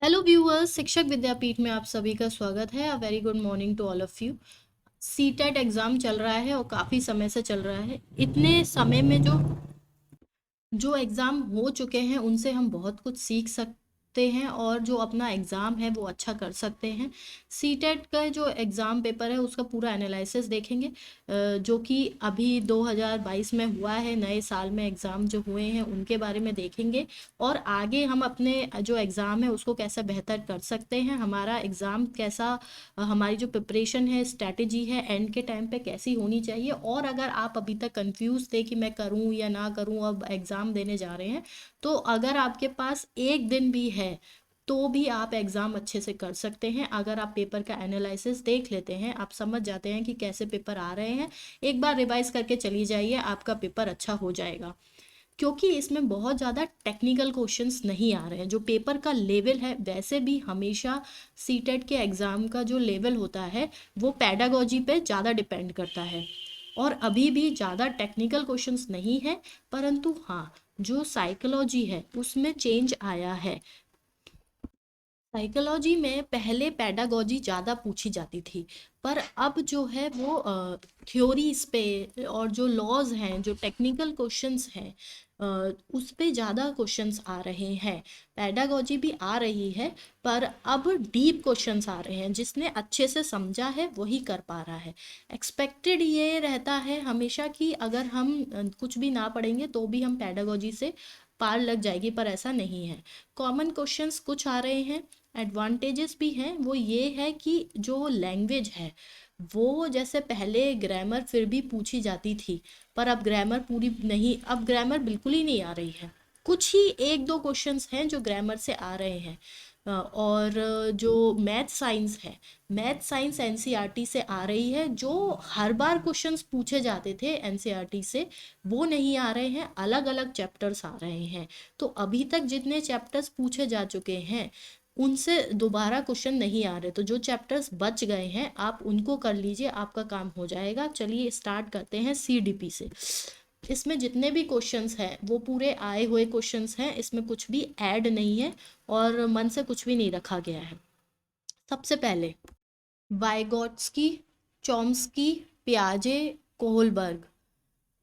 Hello viewers, शिक्षक विद्यापीठ में आप सभी का स्वागत है। A very good morning to all of you. CTET exam चल रहा है और काफ़ी समय से चल रहा है। इतने समय में जो जो एग्ज़ाम हो चुके हैं उनसे हम बहुत कुछ सीख सकते हैं और जो अपना एग्ज़ाम है वो अच्छा कर सकते हैं। सीटेट का जो एग्ज़ाम पेपर है उसका पूरा एनालिसिस देखेंगे, जो कि अभी 2022 में हुआ है। नए साल में एग्ज़ाम जो हुए हैं उनके बारे में देखेंगे और आगे हम अपने जो एग्ज़ाम है उसको कैसे बेहतर कर सकते हैं। हमारा एग्ज़ाम कैसा, हमारी जो प्रिपरेशन है, स्ट्रैटेजी है, एंड के टाइम पे कैसी होनी चाहिए। और अगर आप अभी तक कंफ्यूज थे कि मैं करूं या ना करूं, अब एग्ज़ाम देने जा रहे हैं, तो अगर आपके पास एक दिन भी है तो भी आप एग्ज़ाम अच्छे से कर सकते हैं। अगर आप पेपर का एनालिसिस देख लेते हैं, आप समझ जाते हैं कि कैसे पेपर आ रहे हैं, एक बार रिवाइज करके चली जाइए, आपका पेपर अच्छा हो जाएगा। क्योंकि इसमें बहुत ज़्यादा टेक्निकल क्वेश्चंस नहीं आ रहे हैं। जो पेपर का लेवल है, वैसे भी हमेशा सीटेट के एग्ज़ाम का जो लेवल होता है वो पैडागोजी पे ज़्यादा डिपेंड करता है। और अभी भी ज़्यादा टेक्निकल क्वेश्चंस नहीं है, परंतु हाँ, जो साइकोलॉजी है उसमें चेंज आया है। साइकोलॉजी में पहले पेडागोजी ज़्यादा पूछी जाती थी, पर अब जो है वो थ्योरीज पे और जो लॉज हैं, जो टेक्निकल क्वेश्चंस हैं, उस पे ज़्यादा क्वेश्चंस आ रहे हैं। पेडागोजी भी आ रही है, पर अब डीप क्वेश्चंस आ रहे हैं। जिसने अच्छे से समझा है वही कर पा रहा है। एक्सपेक्टेड ये रहता है हमेशा कि अगर हम कुछ भी ना पढ़ेंगे तो भी हम पेडागोजी से पार लग जाएगी, पर ऐसा नहीं है। कॉमन क्वेश्चंस कुछ आ रहे हैं। एडवांटेजेस भी हैं, वो ये है कि जो लैंग्वेज है वो, जैसे पहले ग्रामर फिर भी पूछी जाती थी, पर अब ग्रामर पूरी नहीं, अब ग्रामर बिल्कुल ही नहीं आ रही है। कुछ ही एक दो क्वेश्चंस हैं जो ग्रामर से आ रहे हैं। और जो मैथ साइंस है, मैथ साइंस एनसीईआरटी से आ रही है। जो हर बार क्वेश्चंस पूछे जाते थे एनसीईआरटी से, वो नहीं आ रहे हैं, अलग अलग चैप्टर्स आ रहे हैं। तो अभी तक जितने चैप्टर्स पूछे जा चुके हैं उनसे दोबारा क्वेश्चन नहीं आ रहे। तो जो चैप्टर्स बच गए हैं आप उनको कर लीजिए, आपका काम हो जाएगा। चलिए स्टार्ट करते हैं सीडीपी से। इसमें जितने भी क्वेश्चंस हैं वो पूरे आए हुए क्वेश्चंस हैं, इसमें कुछ भी ऐड नहीं है और मन से कुछ भी नहीं रखा गया है। सबसे पहले वाइगॉट्स्की, चॉम्स्की, पियाजे, कोहलबर्ग,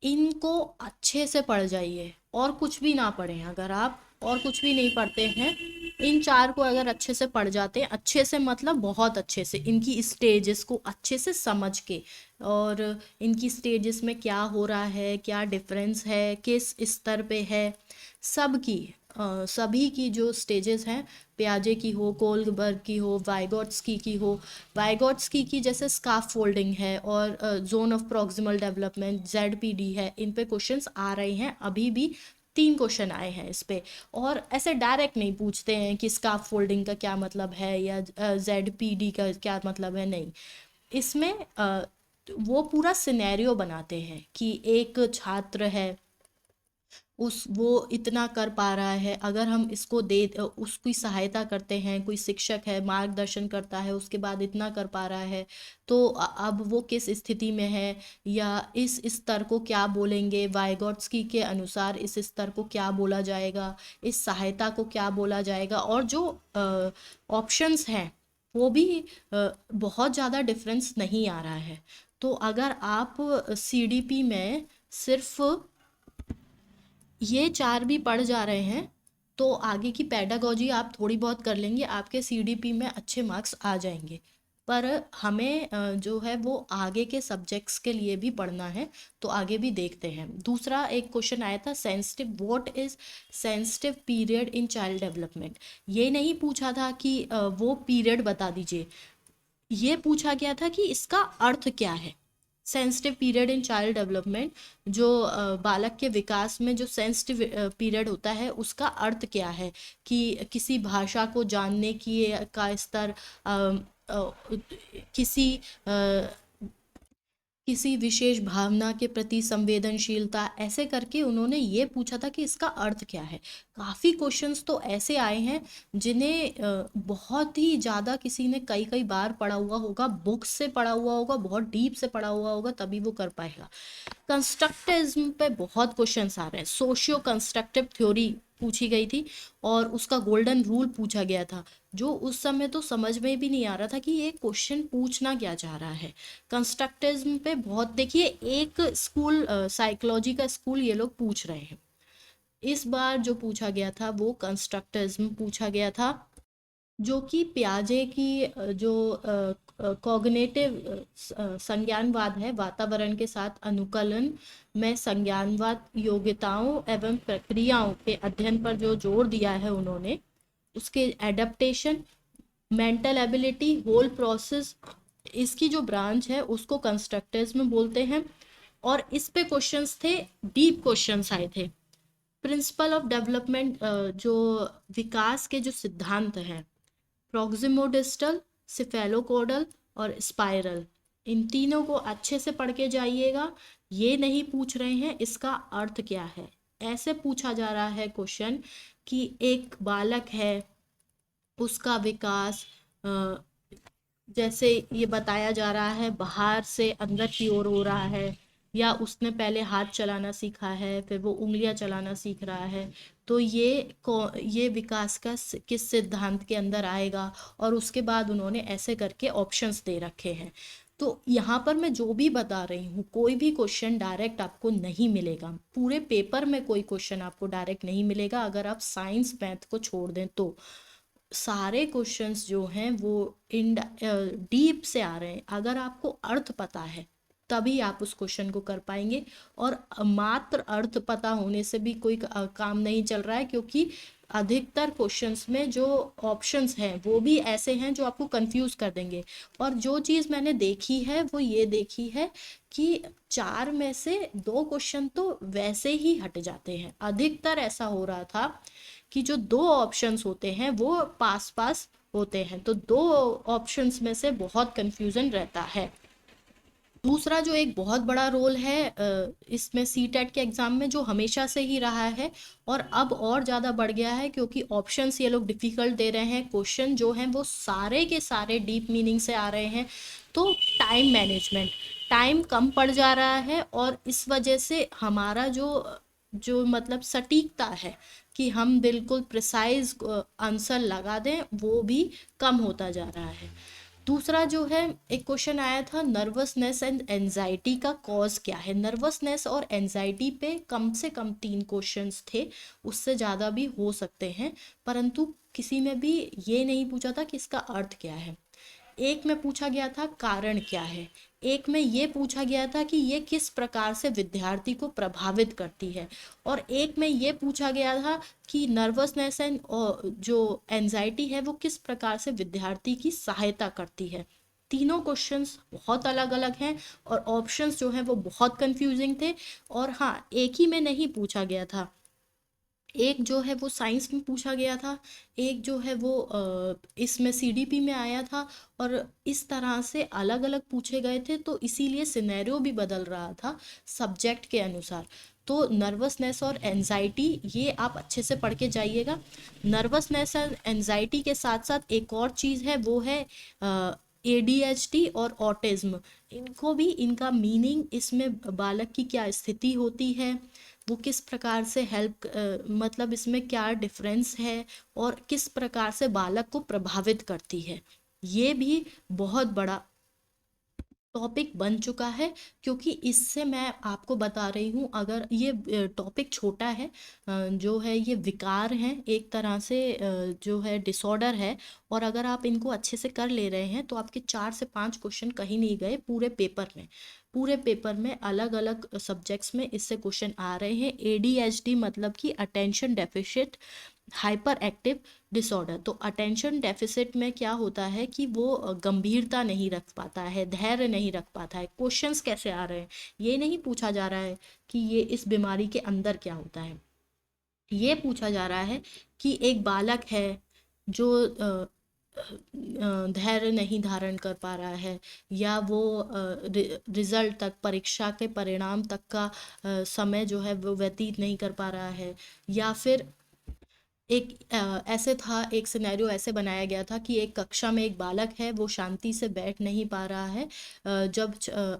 इनको अच्छे से पढ़ जाइए और कुछ भी ना पढ़ें। अगर आप और कुछ भी नहीं पढ़ते हैं, इन चार को अगर अच्छे से पढ़ जाते हैं, अच्छे से मतलब बहुत अच्छे से, इनकी स्टेजेस को अच्छे से समझ के, और इनकी स्टेजेस में क्या हो रहा है, क्या डिफरेंस है, किस स्तर पे है, सबकी सभी की जो स्टेजेस हैं, पियाजे की हो, कोलबर्ग की हो, वाइगॉट्स्की की हो। वाइगॉट्स्की की जैसे स्काफ फोल्डिंग है और zone of proximal development ZPD है, इन पे क्वेश्चंस आ रहे हैं। अभी भी 3 क्वेश्चन आए हैं इस पे। और ऐसे डायरेक्ट नहीं पूछते हैं कि स्काफ फोल्डिंग का क्या मतलब है या जेडपीडी का क्या मतलब है, नहीं। इसमें वो पूरा सिनेरियो बनाते हैं कि एक छात्र है, उस वो इतना कर पा रहा है, अगर हम इसको दे उसकी सहायता करते हैं, कोई शिक्षक है मार्गदर्शन करता है, उसके बाद इतना कर पा रहा है, तो अब वो किस स्थिति में है, या इस स्तर को क्या बोलेंगे, वाइगॉट्स्की के अनुसार इस स्तर को क्या बोला जाएगा, इस सहायता को क्या बोला जाएगा। और जो ऑप्शंस हैं वो भी बहुत ज़्यादा डिफरेंस नहीं आ रहा है। तो अगर आप सीडीपी में सिर्फ ये चार भी पढ़ जा रहे हैं तो आगे की पेडागोजी आप थोड़ी बहुत कर लेंगे, आपके सीडीपी में अच्छे मार्क्स आ जाएंगे। पर हमें जो है वो आगे के सब्जेक्ट्स के लिए भी पढ़ना है, तो आगे भी देखते हैं। दूसरा एक क्वेश्चन आया था, sensitive, what is sensitive period in child development. ये नहीं पूछा था कि वो पीरियड बता दीजिए, ये पूछा गया था कि इसका अर्थ क्या है। Sensitive period in child development, जो बालक के विकास में जो सेंसिटिव पीरियड होता है उसका अर्थ क्या है। कि किसी भाषा को जानने की का स्तर, अ, अ, किसी किसी विशेष भावना के प्रति संवेदनशीलता, ऐसे करके उन्होंने ये पूछा था कि इसका अर्थ क्या है। काफ़ी क्वेश्चंस तो ऐसे आए हैं जिन्हें बहुत ही ज़्यादा किसी ने कई कई बार पढ़ा हुआ होगा, बुक से पढ़ा हुआ होगा, बहुत डीप से पढ़ा हुआ होगा, तभी वो कर पाएगा। कंस्ट्रक्टिविज्म पे बहुत क्वेश्चंस आ रहे हैं। सोशियो कंस्ट्रक्टिव थ्योरी पूछी गई थी और उसका गोल्डन रूल पूछा गया था, जो उस समय तो समझ में भी नहीं आ रहा था कि ये क्वेश्चन पूछना क्या चाह रहा है। कंस्ट्रक्टिज्म पे बहुत देखिए, एक स्कूल साइकोलॉजी का स्कूल ये लोग पूछ रहे हैं। इस बार जो पूछा गया था वो कंस्ट्रक्टिज्म पूछा गया था, जो कि पियाजे की जो कॉग्निटिव संज्ञानवाद है, वातावरण के साथ अनुकलन में संज्ञानवाद योग्यताओं एवं प्रक्रियाओं के अध्ययन पर जो जोर दिया है उन्होंने, उसके adaptation, mental ability, whole process, इसकी जो ब्रांच है उसको कंस्ट्रक्टिज्म बोलते हैं। और इस पे क्वेश्चंस थे, डीप क्वेश्चंस आए थे। प्रिंसिपल ऑफ डेवलपमेंट, जो विकास के जो सिद्धांत हैं, प्रॉक्सिमोडिस्टल, सिफेलोकोडल और स्पाइरल, इन तीनों को अच्छे से पढ़ के जाइएगा। ये नहीं पूछ रहे हैं इसका अर्थ क्या है, ऐसे पूछा जा रहा है क्वेश्चन कि एक बालक है, उसका विकास जैसे ये बताया जा रहा है बाहर से अंदर की ओर हो रहा है, या उसने पहले हाथ चलाना सीखा है फिर वो उंगलियां चलाना सीख रहा है, तो ये विकास का किस सिद्धांत के अंदर आएगा। और उसके बाद उन्होंने ऐसे करके ऑप्शंस दे रखे हैं। तो यहाँ पर मैं जो भी बता रही हूँ, कोई भी क्वेश्चन डायरेक्ट आपको नहीं मिलेगा, पूरे पेपर में कोई क्वेश्चन आपको डायरेक्ट नहीं मिलेगा अगर आप साइंस मैथ को छोड़ दें तो। सारे क्वेश्चंस जो हैं वो इन डीप से आ रहे हैं, अगर आपको अर्थ पता है तभी आप उस क्वेश्चन को कर पाएंगे। और मात्र अर्थ पता होने से भी कोई काम नहीं चल रहा है, क्योंकि अधिकतर क्वेश्चंस में जो ऑप्शंस हैं वो भी ऐसे हैं जो आपको कंफ्यूज कर देंगे। और जो चीज़ मैंने देखी है वो ये देखी है कि 4 में से 2 क्वेश्चन तो वैसे ही हट जाते हैं। अधिकतर ऐसा हो रहा था कि जो 2 ऑप्शंस होते हैं वो पास पास होते हैं, तो 2 ऑप्शंस में से बहुत कंफ्यूजन रहता है। दूसरा जो एक बहुत बड़ा रोल है इसमें सीटेट के एग्जाम में, जो हमेशा से ही रहा है और अब और ज़्यादा बढ़ गया है, क्योंकि ऑप्शंस ये लोग डिफ़िकल्ट दे रहे हैं, क्वेश्चन जो हैं वो सारे के सारे डीप मीनिंग से आ रहे हैं। तो टाइम मैनेजमेंट, टाइम कम पड़ जा रहा है और इस वजह से हमारा जो जो मतलब सटीकता है कि हम बिल्कुल प्रिसाइज आंसर लगा दें, वो भी कम होता जा रहा है। दूसरा जो है, एक क्वेश्चन आया था नर्वसनेस एंड एंजाइटी का कॉज क्या है। नर्वसनेस और एंजाइटी पे कम से कम 3 क्वेश्चंस थे, उससे ज़्यादा भी हो सकते हैं, परंतु किसी में भी ये नहीं पूछा था कि इसका अर्थ क्या है। एक में पूछा गया था कारण क्या है, एक में ये पूछा गया था कि ये किस प्रकार से विद्यार्थी को प्रभावित करती है, और एक में ये पूछा गया था कि नर्वसनेस एंड जो एंजाइटी है वो किस प्रकार से विद्यार्थी की सहायता करती है। तीनों क्वेश्चंस बहुत अलग अलग हैं और ऑप्शंस जो हैं वो बहुत कंफ्यूजिंग थे। और हाँ, एक ही में नहीं पूछा गया था, एक जो है वो साइंस में पूछा गया था, एक जो है वो इसमें सीडीपी में आया था, और इस तरह से अलग अलग पूछे गए थे, तो इसीलिए सिनेरियो भी बदल रहा था सब्जेक्ट के अनुसार। तो नर्वसनेस और एंजाइटी ये आप अच्छे से पढ़ के जाइएगा। नर्वसनेस और एंजाइटी के साथ साथ एक और चीज़ है, वो है एडीएचडी और ऑटिज्म। इनको भी, इनका मीनिंग, इसमें बालक की क्या स्थिति होती है, वो किस प्रकार से हेल्प मतलब इसमें क्या डिफरेंस है, और किस प्रकार से बालक को प्रभावित करती है, ये भी बहुत बड़ा टॉपिक बन चुका है। क्योंकि इससे मैं आपको बता रही हूँ, अगर ये टॉपिक छोटा है, जो है ये विकार हैं एक तरह से, जो है डिसऑर्डर है, और अगर आप इनको अच्छे से कर ले रहे हैं तो आपके 4 से 5 क्वेश्चन कहीं नहीं गए पूरे पेपर में। पूरे पेपर में अलग अलग सब्जेक्ट्स में इससे क्वेश्चन आ रहे हैं। एडीएचडी मतलब कि attention deficit hyper active disorder. तो अटेंशन डेफिसिट में क्या होता है कि वो गंभीरता नहीं रख पाता है, धैर्य नहीं रख पाता है। क्वेश्चंस कैसे आ रहे हैं, ये नहीं पूछा जा रहा है कि ये इस बीमारी के अंदर क्या होता है, ये पूछा जा रहा है कि एक बालक है जो धैर्य नहीं धारण कर पा रहा है, या वो रिजल्ट तक, परीक्षा के परिणाम तक का समय जो है वो व्यतीत नहीं कर पा रहा है, या फिर ऐसे था, एक सिनेरियो ऐसे बनाया गया था कि एक कक्षा में एक बालक है, वो शांति से बैठ नहीं पा रहा है जब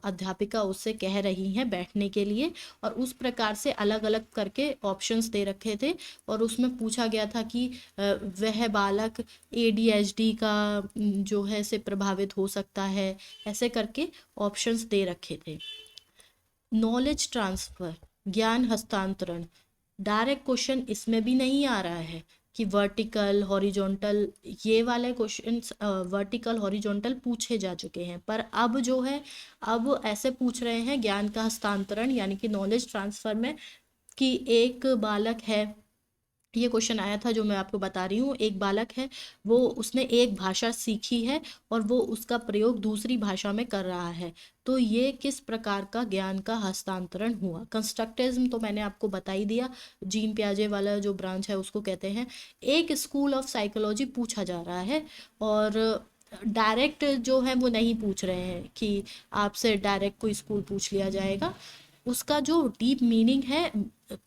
अध्यापिका उससे कह रही हैं बैठने के लिए, और उस प्रकार से अलग अलग करके ऑप्शंस दे रखे थे, और उसमें पूछा गया था कि वह बालक एडीएचडी का जो है से प्रभावित हो सकता है, ऐसे करके ऑप्शंस दे रखे थे। नॉलेज ट्रांसफर, ज्ञान हस्तांतरण, डायरेक्ट क्वेश्चन इसमें भी नहीं आ रहा है कि वर्टिकल हॉरिजॉन्टल, ये वाले क्वेश्चंस वर्टिकल हॉरिजॉन्टल पूछे जा चुके हैं, पर अब जो है अब ऐसे पूछ रहे हैं ज्ञान का हस्तांतरण यानी कि नॉलेज ट्रांसफर में, कि एक बालक है, ये क्वेश्चन आया था जो मैं आपको बता रही हूँ, एक बालक है, वो उसने एक भाषा सीखी है और वो उसका प्रयोग दूसरी भाषा में कर रहा है, तो ये किस प्रकार का ज्ञान का हस्तांतरण हुआ। कंस्ट्रक्टिज्म तो मैंने आपको बता ही दिया, जीन पियाजे वाला जो ब्रांच है उसको कहते हैं। एक स्कूल ऑफ साइकोलॉजी पूछा जा रहा है, और डायरेक्ट जो है वो नहीं पूछ रहे हैं कि आपसे डायरेक्ट कोई स्कूल पूछ लिया जाएगा, उसका जो डीप मीनिंग है,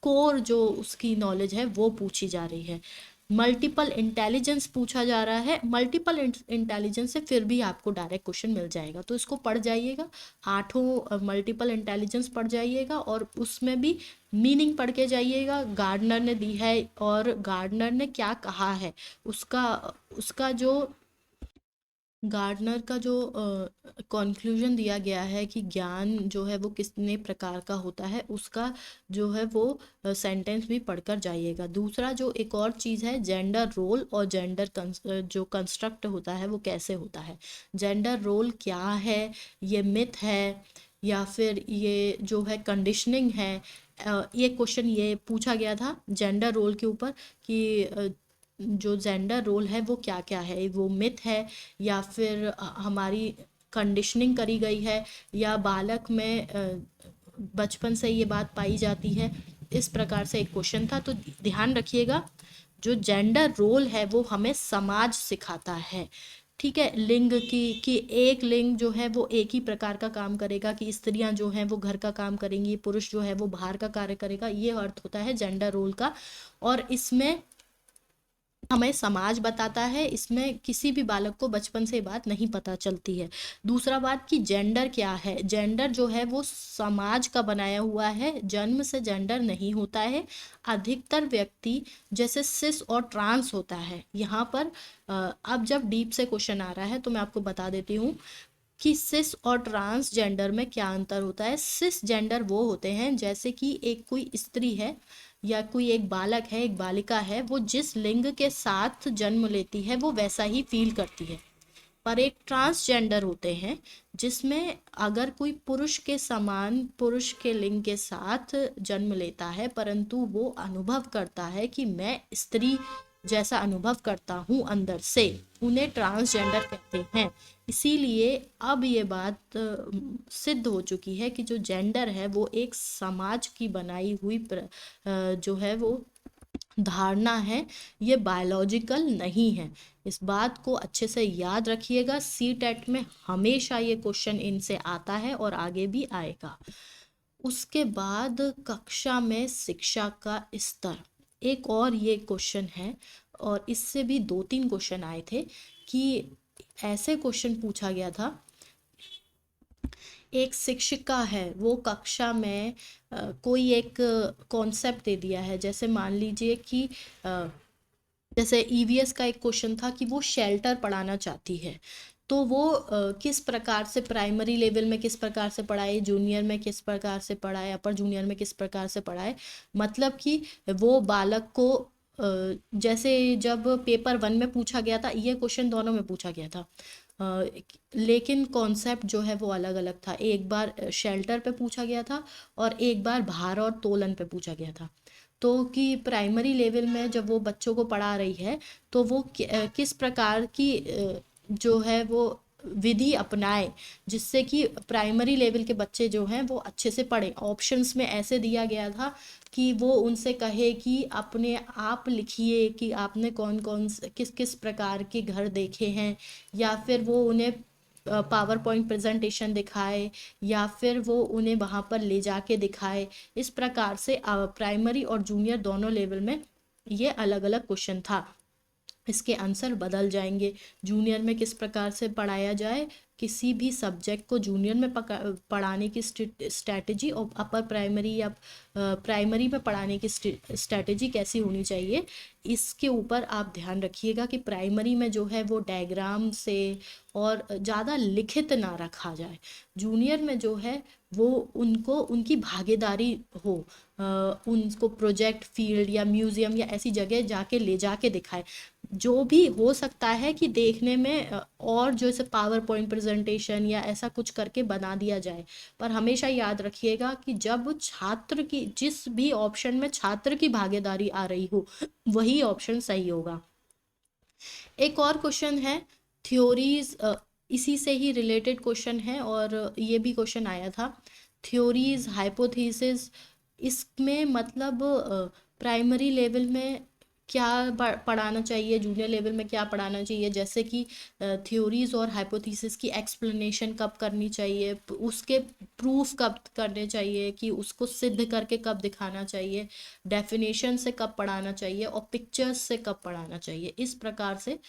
कोर जो उसकी नॉलेज है वो पूछी जा रही है। मल्टीपल इंटेलिजेंस पूछा जा रहा है, मल्टीपल इंटेलिजेंस से फिर भी आपको डायरेक्ट क्वेश्चन मिल जाएगा, तो इसको पढ़ जाइएगा, आठों मल्टीपल इंटेलिजेंस पढ़ जाइएगा, और उसमें भी मीनिंग पढ़ के जाइएगा, गार्डनर ने दी है और गार्डनर ने क्या कहा है, उसका उसका जो गार्डनर का जो कॉन्क्लूजन दिया गया है कि ज्ञान जो है वो कितने प्रकार का होता है, उसका जो है वो सेंटेंस भी पढ़कर जाइएगा। दूसरा जो एक और चीज़ है, जेंडर रोल और जेंडर जो कंस्ट्रक्ट होता है वो कैसे होता है। जेंडर रोल क्या है, ये मिथ है या फिर ये जो है कंडीशनिंग है। ये क्वेश्चन ये पूछा गया था जेंडर रोल के ऊपर कि जो जेंडर रोल है वो क्या क्या है, वो मिथ है या फिर हमारी कंडीशनिंग करी गई है, या बालक में बचपन से ये बात पाई जाती है। इस प्रकार से एक क्वेश्चन था, तो ध्यान रखिएगा जो जेंडर रोल है वो हमें समाज सिखाता है। ठीक है, लिंग की कि एक लिंग जो है वो एक ही प्रकार का काम करेगा, कि स्त्रियां जो हैं वो घर का काम करेंगी, पुरुष जो है वो बाहर का कार्य करेगा, ये अर्थ होता है जेंडर रोल का। और इसमें हमें समाज बताता है, इसमें किसी भी बालक को बचपन से बात नहीं पता चलती है। दूसरा बात कि जेंडर क्या है, जेंडर जो है वो समाज का बनाया हुआ है, जन्म से जेंडर नहीं होता है। अधिकतर व्यक्ति जैसे सिस और ट्रांस होता है यहाँ पर। अब जब डीप से क्वेश्चन आ रहा है तो मैं आपको बता देती हूँ कि सिस और ट्रांसजेंडर में क्या अंतर होता है। सिस जेंडर वो होते हैं जैसे कि एक कोई स्त्री है या कोई एक बालक है, एक बालिका है, वो जिस लिंग के साथ जन्म लेती है वो वैसा ही फील करती है। पर एक ट्रांसजेंडर होते हैं जिसमें अगर कोई पुरुष के समान पुरुष के लिंग के साथ जन्म लेता है, परंतु वो अनुभव करता है कि मैं स्त्री जैसा अनुभव करता हूँ अंदर से, उन्हें ट्रांसजेंडर कहते हैं। इसीलिए अब ये बात सिद्ध हो चुकी है कि जो जेंडर है वो एक समाज की बनाई हुई जो है वो धारणा है, ये बायोलॉजिकल नहीं है। इस बात को अच्छे से याद रखिएगा, सी टेट में हमेशा ये क्वेश्चन इनसे आता है और आगे भी आएगा। उसके बाद कक्षा में शिक्षा का स्तर, एक और ये क्वेश्चन है, और इससे भी दो तीन क्वेश्चन आए थे कि ऐसे क्वेश्चन पूछा गया था, एक शिक्षिका है वो कक्षा में कोई एक कॉन्सेप्ट दे दिया है, जैसे मान लीजिए कि जैसे ईवीएस का एक क्वेश्चन था कि वो शेल्टर पढ़ाना चाहती है, तो वो किस प्रकार से प्राइमरी लेवल में किस प्रकार से पढ़ाए, जूनियर में किस प्रकार से पढ़ाए, अपर जूनियर में किस प्रकार से पढ़ाए। मतलब कि वो बालक को जैसे जब पेपर 1 में पूछा गया था, ये क्वेश्चन दोनों में पूछा गया था, लेकिन कॉन्सेप्ट जो है वो अलग अलग था। एक बार शेल्टर पे पूछा गया था और एक बार भार और तोलन पे पूछा गया था। तो कि प्राइमरी लेवल में जब वो बच्चों को पढ़ा रही है तो वो किस प्रकार की जो है वो विधि अपनाए जिससे कि प्राइमरी लेवल के बच्चे जो हैं वो अच्छे से पढ़ें। ऑप्शंस में ऐसे दिया गया था कि वो उनसे कहे कि अपने आप लिखिए कि आपने कौन कौन किस किस प्रकार के घर देखे हैं, या फिर वो उन्हें पावर पॉइंट प्रेजेंटेशन दिखाए, या फिर वो उन्हें वहाँ पर ले जाके दिखाए। इस प्रकार से प्राइमरी और जूनियर दोनों लेवल में ये अलग अलग क्वेश्चन था, इसके आंसर बदल जाएंगे। जूनियर में किस प्रकार से पढ़ाया जाए, किसी भी सब्जेक्ट को जूनियर में पढ़ाने की स्ट्रैटेजी और अपर प्राइमरी या प्राइमरी में पढ़ाने की स्ट्रैटेजी कैसी होनी चाहिए, इसके ऊपर आप ध्यान रखिएगा कि प्राइमरी में जो है वो डायग्राम से और ज़्यादा लिखित ना रखा जाए। जूनियर में जो है वो उनको उनकी भागीदारी हो, उनको प्रोजेक्ट फील्ड या म्यूज़ियम या ऐसी जगह जाके ले जाके दिखाए, जो भी हो सकता है कि देखने में और जैसे पावर पॉइंट प्रेजेंटेशन या ऐसा कुछ करके बना दिया जाए। पर हमेशा याद रखिएगा कि जब छात्र की जिस भी ऑप्शन में छात्र की भागीदारी आ रही हो वही ऑप्शन सही होगा। एक और क्वेश्चन है थ्योरीज, इसी से ही रिलेटेड क्वेश्चन है और ये भी क्वेश्चन आया था, थ्योरीज हाइपोथेसिस। इसमें मतलब प्राइमरी लेवल में क्या पढ़ाना चाहिए, जूनियर लेवल में क्या पढ़ाना चाहिए, जैसे कि थ्योरीज और हाइपोथेसिस की एक्सप्लेनेशन कब करनी चाहिए, उसके प्रूफ कब करने चाहिए, कि उसको सिद्ध करके कब दिखाना चाहिए, डेफिनेशन से कब पढ़ाना चाहिए और पिक्चर्स से कब पढ़ाना चाहिए। इस प्रकार से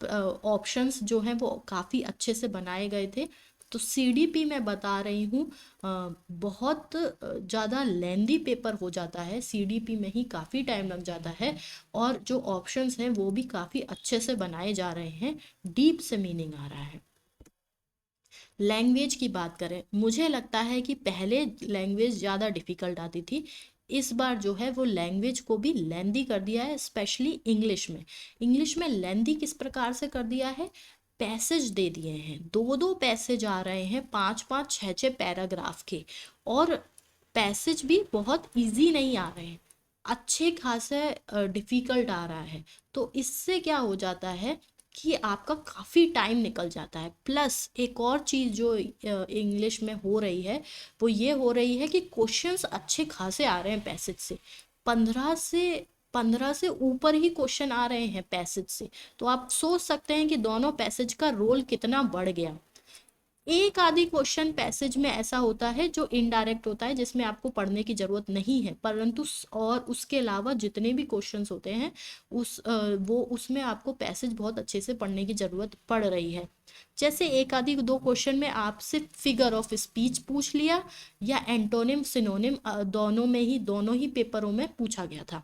ऑप्शंस जो हैं वो काफ़ी अच्छे से बनाए गए थे। तो सीडीपी मैं बता रही हूँ, बहुत ज़्यादा लेंदी पेपर हो जाता है, सीडीपी में ही काफ़ी टाइम लग जाता है और जो ऑप्शंस हैं वो भी काफ़ी अच्छे से बनाए जा रहे हैं, डीप से मीनिंग आ रहा है। लैंग्वेज की बात करें, मुझे लगता है कि पहले लैंग्वेज ज़्यादा डिफ़िकल्ट आती थी, इस बार जो है वो लैंग्वेज को भी लेंदी कर दिया है, स्पेशली इंग्लिश में। इंग्लिश में लेंदी किस प्रकार से कर दिया है, पैसेज दे दिए हैं, दो दो पैसेज आ रहे हैं, पाँच पाँच छः छः पैराग्राफ के, और पैसेज भी बहुत इजी नहीं आ रहे हैं, अच्छे खासे डिफ़िकल्ट आ रहा है। तो इससे क्या हो जाता है कि आपका काफ़ी टाइम निकल जाता है। प्लस एक और चीज़ जो इंग्लिश में हो रही है वो ये हो रही है कि क्वेश्चंस अच्छे खासे आ रहे हैं पैसेज से, 15 से ऊपर ही क्वेश्चन आ रहे हैं पैसेज से। तो आप सोच सकते हैं कि दोनों पैसेज का रोल कितना बढ़ गया। एक आधी क्वेश्चन पैसेज में ऐसा होता है जो इनडायरेक्ट होता है, जिसमें आपको पढ़ने की ज़रूरत नहीं है, परंतु और उसके अलावा जितने भी क्वेश्चंस होते हैं वो उसमें आपको पैसेज बहुत अच्छे से पढ़ने की ज़रूरत पड़ रही है। जैसे एक आधी दो क्वेश्चन में आपसे फिगर ऑफ स्पीच पूछ लिया या एंटोनिम सिनोनिम, दोनों ही पेपरों में पूछा गया था।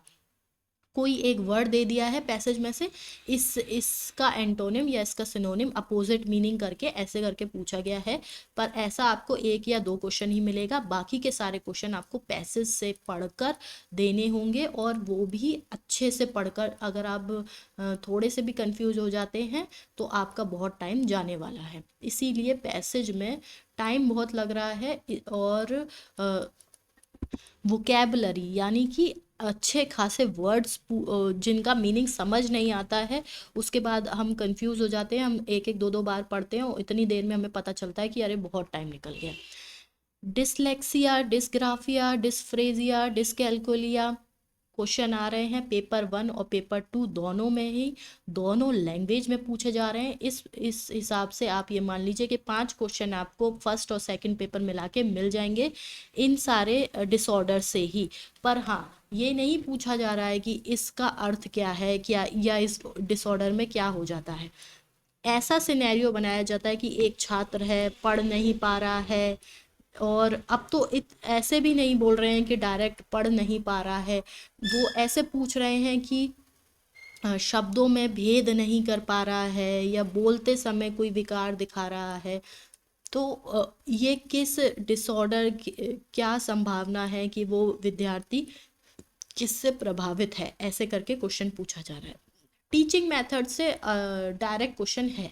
कोई एक वर्ड दे दिया है पैसेज में से, इसका एंटोनिम या इसका सिनोनिम अपोजिट मीनिंग करके ऐसे करके पूछा गया है, पर ऐसा आपको एक या दो क्वेश्चन ही मिलेगा, बाकी के सारे क्वेश्चन आपको पैसेज से पढ़कर देने होंगे, और वो भी अच्छे से पढ़कर। अगर आप थोड़े से भी कंफ्यूज हो जाते हैं तो आपका बहुत टाइम जाने वाला है, इसीलिए पैसेज में टाइम बहुत लग रहा है। और वोकेबलरी यानी कि अच्छे खासे वर्ड्स जिनका मीनिंग समझ नहीं आता है, उसके बाद हम कंफ्यूज हो जाते हैं, हम एक एक दो दो बार पढ़ते हैं और इतनी देर में हमें पता चलता है कि अरे बहुत टाइम निकल गया। डिसलेक्सिया, डिसग्राफिया, डिस्फ्रेजिया, डिसकैलकुलिया क्वेश्चन आ रहे हैं पेपर 1 और पेपर 2 दोनों में ही, दोनों लैंग्वेज में पूछे जा रहे हैं। इस हिसाब से आप ये मान लीजिए कि 5 क्वेश्चन आपको फर्स्ट और सेकंड पेपर मिला के मिल जाएंगे इन सारे डिसऑर्डर से ही। पर हाँ, ये नहीं पूछा जा रहा है कि इसका अर्थ क्या है, क्या या इस डिसऑर्डर में क्या हो जाता है। ऐसा सिनेरियो बनाया जाता है कि एक छात्र है, पढ़ नहीं पा रहा है, और अब तो ऐसे भी नहीं बोल रहे हैं कि डायरेक्ट पढ़ नहीं पा रहा है, वो ऐसे पूछ रहे हैं कि शब्दों में भेद नहीं कर पा रहा है या बोलते समय कोई विकार दिखा रहा है। तो ये किस डिसऑर्डर क्या संभावना है कि वो विद्यार्थी किससे प्रभावित है, ऐसे करके क्वेश्चन पूछा जा रहा है। टीचिंग मेथड से डायरेक्ट क्वेश्चन है,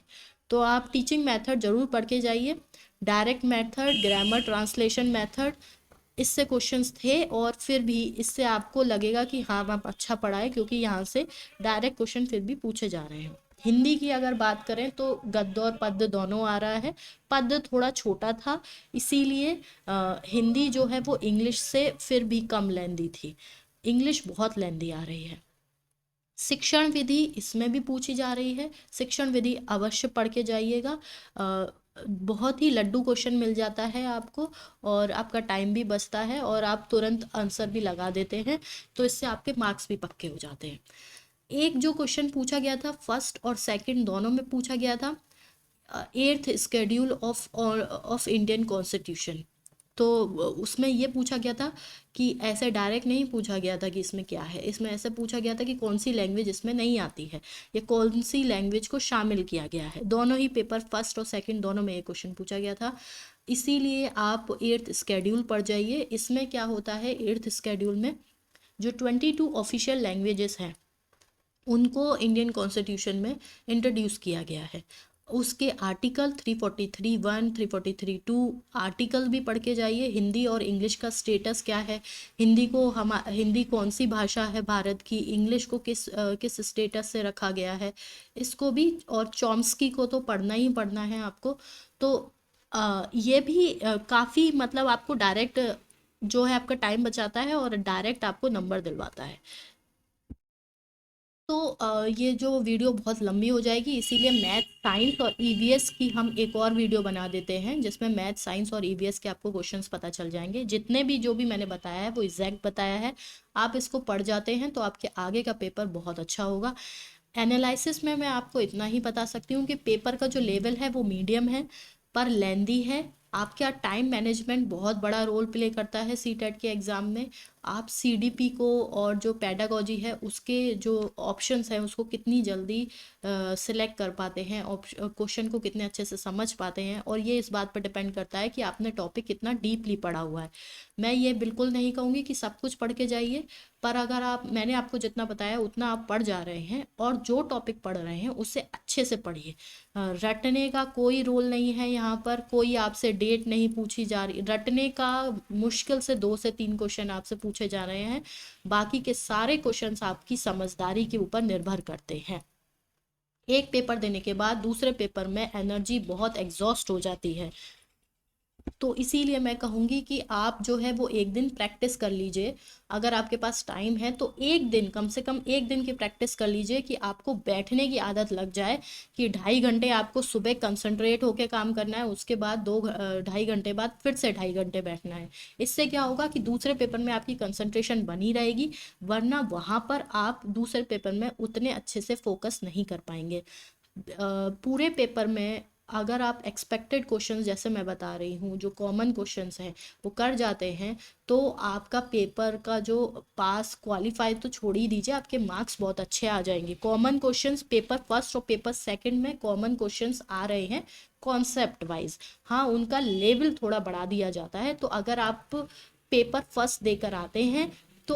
तो आप टीचिंग मेथड ज़रूर पढ़ के जाइए। Direct method, grammar translation method, इससे क्वेश्चंस थे, और फिर भी इससे आपको लगेगा कि हाँ आप अच्छा पढ़ा है, क्योंकि यहाँ से डायरेक्ट क्वेश्चन फिर भी पूछे जा रहे हैं। हिंदी की अगर बात करें तो गद्य और पद्य दोनों आ रहा है, पद्य थोड़ा छोटा था, इसीलिए हिंदी जो है वो इंग्लिश से फिर भी कम लेंदी थी, इंग्लिश बहुत लेंदी आ रही है। शिक्षण विधि इसमें भी पूछी जा रही है, शिक्षण विधि अवश्य पढ़ के जाइएगा। बहुत ही लड्डू क्वेश्चन मिल जाता है आपको, और आपका टाइम भी बचता है और आप तुरंत आंसर भी लगा देते हैं, तो इससे आपके मार्क्स भी पक्के हो जाते हैं। एक जो क्वेश्चन पूछा गया था, फर्स्ट और सेकंड दोनों में पूछा गया था, eighth schedule of Indian constitution. तो उसमें ये पूछा गया था कि ऐसे डायरेक्ट नहीं पूछा गया था कि इसमें क्या है, इसमें ऐसे पूछा गया था कि कौन सी लैंग्वेज इसमें नहीं आती है, या कौन सी लैंग्वेज को शामिल किया गया है। दोनों ही पेपर, फर्स्ट और सेकंड दोनों में एक क्वेश्चन पूछा गया था। इसीलिए आप एट्थ स्केड्यूल पढ़ जाइए। इसमें क्या होता है, एट्थ स्केड्यूल में जो 22 ऑफिशियल लैंग्वेजेस हैं उनको इंडियन कॉन्स्टिट्यूशन में इंट्रोड्यूस किया गया है। उसके आर्टिकल 343(1), 343(2) आर्टिकल भी पढ़ के जाइए। हिंदी और इंग्लिश का स्टेटस क्या है, हिंदी कौन सी भाषा है भारत की, इंग्लिश को किस स्टेटस से रखा गया है, इसको भी। और चॉम्स्की को तो पढ़ना ही पढ़ना है आपको। तो ये भी काफ़ी, मतलब आपको डायरेक्ट जो है आपका टाइम बचाता है और डायरेक्ट आपको नंबर दिलवाता है। तो ये जो वीडियो बहुत लंबी हो जाएगी, इसीलिए मैथ, साइंस और ईवीएस की हम एक और वीडियो बना देते हैं, जिसमें मैथ, साइंस और ईवीएस के आपको क्वेश्चंस पता चल जाएंगे। जितने भी जो भी मैंने बताया है वो एग्जैक्ट बताया है। आप इसको पढ़ जाते हैं तो आपके आगे का पेपर बहुत अच्छा होगा। एनालिसिस में मैं आपको इतना ही बता सकती हूँ कि पेपर का जो लेवल है वो मीडियम है, पर लेंदी है। आपका टाइम मैनेजमेंट बहुत बड़ा रोल प्ले करता है सीटेट के एग्ज़ाम में। आप सीडीपी को और जो पेडागोजी है उसके जो ऑप्शंस हैं उसको कितनी जल्दी सिलेक्ट कर पाते हैं, क्वेश्चन को कितने अच्छे से समझ पाते हैं, और ये इस बात पर डिपेंड करता है कि आपने टॉपिक कितना डीपली पढ़ा हुआ है। मैं ये बिल्कुल नहीं कहूँगी कि सब कुछ पढ़ के जाइए, पर अगर मैंने आपको जितना बताया उतना आप पढ़ जा रहे हैं और जो टॉपिक पढ़ रहे हैं उससे अच्छे से पढ़िए। रटने का कोई रोल नहीं है यहाँ पर, कोई आपसे डेट नहीं पूछी जा रही। रटने का मुश्किल से 2 से 3 क्वेश्चन आपसे पूछे जा रहे हैं, बाकी के सारे क्वेश्चंस आपकी समझदारी के ऊपर निर्भर करते हैं। एक पेपर देने के बाद दूसरे पेपर में एनर्जी बहुत एग्जॉस्ट हो जाती है, तो इसीलिए मैं कहूँगी कि आप जो है वो एक दिन प्रैक्टिस कर लीजिए। अगर आपके पास टाइम है तो एक दिन, कम से कम एक दिन की प्रैक्टिस कर लीजिए, कि आपको बैठने की आदत लग जाए, कि 2.5 घंटे आपको सुबह कंसंट्रेट होकर काम करना है, उसके बाद 2-2.5 घंटे बाद फिर से 2.5 घंटे बैठना है। इससे क्या होगा कि दूसरे पेपर में आपकी कंसंट्रेशन बनी रहेगी, वरना वहाँ पर आप दूसरे पेपर में उतने अच्छे से फोकस नहीं कर पाएंगे। पूरे पेपर में अगर आप एक्सपेक्टेड क्वेश्चंस, जैसे मैं बता रही हूँ, जो कॉमन क्वेश्चंस हैं वो कर जाते हैं, तो आपका पेपर का जो पास क्वालिफाई तो छोड़ ही दीजिए, आपके मार्क्स बहुत अच्छे आ जाएंगे। कॉमन क्वेश्चंस पेपर फर्स्ट और पेपर सेकंड में कॉमन क्वेश्चंस आ रहे हैं कॉन्सेप्ट वाइज। हाँ, उनका लेवल थोड़ा बढ़ा दिया जाता है। तो अगर आप पेपर फर्स्ट देकर आते हैं तो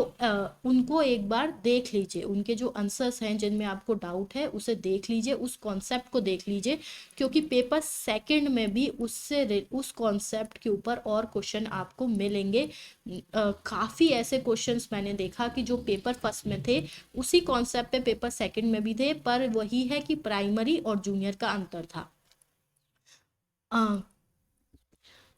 उनको एक बार देख लीजिए, उनके जो आंसर्स हैं जिनमें आपको डाउट है उसे देख लीजिए, उस कॉन्सेप्ट को देख लीजिए, क्योंकि पेपर सेकंड में भी उस कॉन्सेप्ट के ऊपर और क्वेश्चन आपको मिलेंगे। काफ़ी ऐसे क्वेश्चंस मैंने देखा कि जो पेपर फर्स्ट में थे उसी कॉन्सेप्ट पे पेपर सेकंड में भी थे, पर वही है कि प्राइमरी और जूनियर का अंतर था। अ,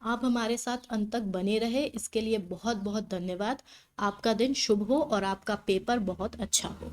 आप हमारे साथ अंत तक बने रहे, इसके लिए बहुत बहुत धन्यवाद। आपका दिन शुभ हो और आपका पेपर बहुत अच्छा हो।